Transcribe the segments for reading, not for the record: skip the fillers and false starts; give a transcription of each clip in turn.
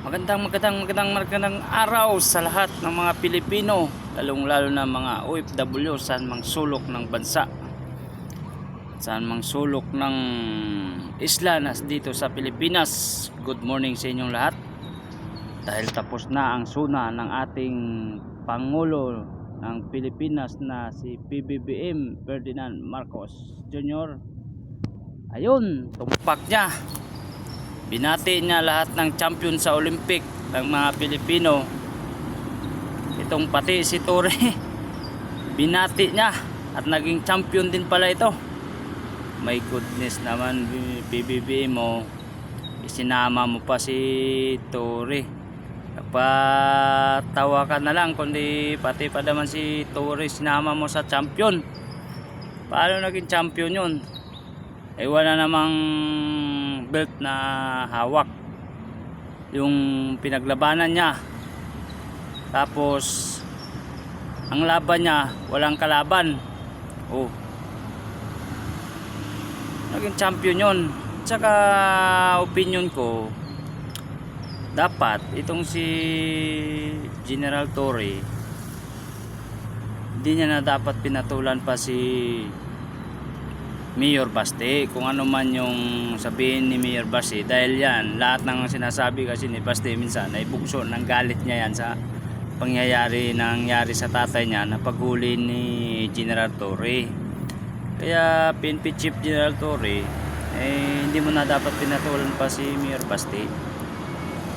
Magandang araw sa lahat ng mga Pilipino, lalong-lalo na mga OFW saan mang sulok ng bansa, saan mang sulok ng isla na dito sa Pilipinas. Good morning sa inyong lahat. Dahil tapos na ang suna ng ating Pangulo ng Pilipinas na si PBBM Ferdinand Marcos Jr. Ayun, tumpak niya. Binati niya lahat ng champion sa Olympic ng mga Pilipino. Itong pati si Torre binati niya at naging champion din pala ito. My goodness naman, PBB mo, isinama mo pa si Torre. Napatawa ka na lang, kundi pati pa naman si Torre sinama mo sa champion. Paano naging champion yun? Wala namang belt na hawak yung pinaglabanan niya. Tapos ang laban niya walang kalaban. Naging champion yun. Tsaka opinion ko, dapat itong si General Torre, hindi niya na dapat pinatulan pa si Mayor Baste, kung ano man yung sabihin ni Mayor Baste. Dahil yan, lahat ng sinasabi kasi ni Baste minsan ay bugso ng galit niya yan sa nangyari sa tatay niya na paghuli ni General Torre. Kaya PNP Chief General Torre, hindi mo na dapat pinatulan pa si Mayor Baste,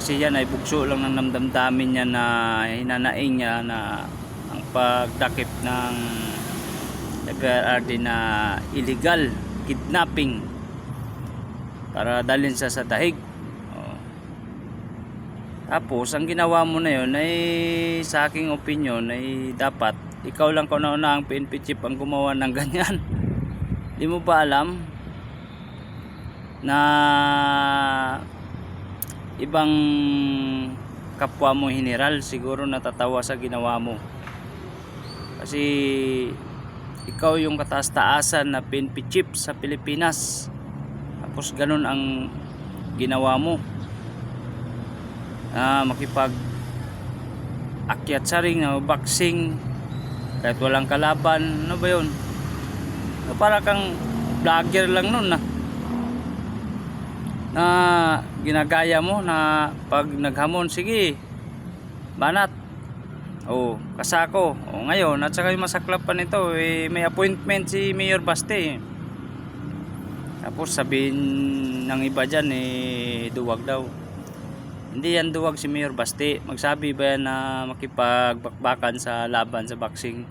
kasi yan ay bugso lang ng namdamdamin niya na hinanaing niya na ang pagdakip ng nag-RD na illegal kidnapping para dalhin sa dahig. Tapos ang ginawa mo na yun ay sa aking opinion ay dapat ikaw lang kauna-una ang PNP chief ang gumawa ng ganyan. Di mo ba alam na ibang kapwa mo general siguro natatawa sa ginawa mo? Kasi ikaw yung kataas-taasan na PNP chief sa Pilipinas, tapos ganun ang ginawa mo, makipag akyat sa ring, boxing kahit walang kalaban. Ano ba yun? Para kang vlogger lang nun na ginagaya mo na pag naghamon, sige banat, kasako. Ngayon, at saka yung masaklap pa nito, may appointment si Mayor Baste. Tapos sabihin ng iba dyan, duwag daw. Hindi yan duwag si Mayor Baste. Magsabi ba yan na makipagbakbakan sa laban sa boxing,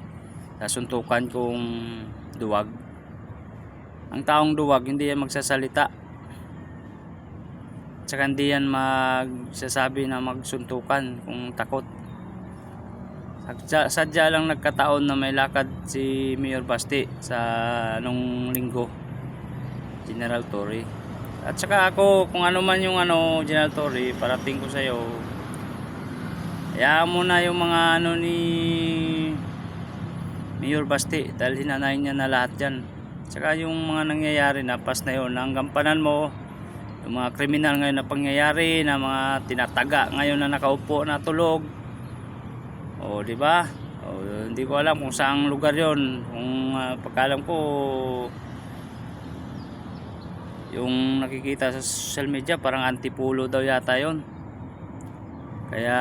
sa suntukan kung duwag? Ang taong duwag, hindi yan magsasalita. At saka hindi yan magsasabi na magsuntukan kung takot. Sadya lang nagkataon na may lakad si Mayor Baste sa nung linggo, General Torre. At saka ako, kung ano man yung General Torre, parating ko sa'yo, hayaan mo na yung mga ni Mayor Baste, dahil hinanayin niya na lahat dyan. At saka yung mga nangyayari na pas na yun, ang gampanan mo yung mga kriminal ngayon na pangyayari, na mga tinataga ngayon na nakaupo na tulog. Di ba? Hindi ko alam kung saang lugar 'yon. Kung pagkalam ko yung nakikita sa social media parang Antipolo daw yata 'yon. Kaya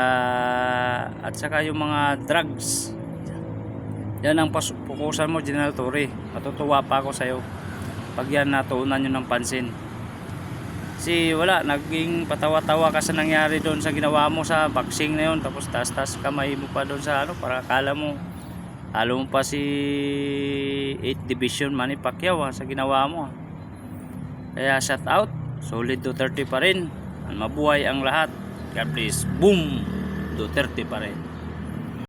at saka yung mga drugs, yan ang pukusan mo, General Torre. Matutuwa pa ako sa iyo pag yan natuunan nyo ng pansin. Kasi wala, naging patawa-tawa ka sa nangyari doon sa ginawa mo sa boxing na yun. Tapos taas-taas kamay mo pa doon sa para akala mo halo mo pa si 8th Division Manny Pacquiao sa ginawa mo. Kaya shout out, solid Duterte pa rin. Mabuhay ang lahat. God bless. Boom! Duterte pa rin.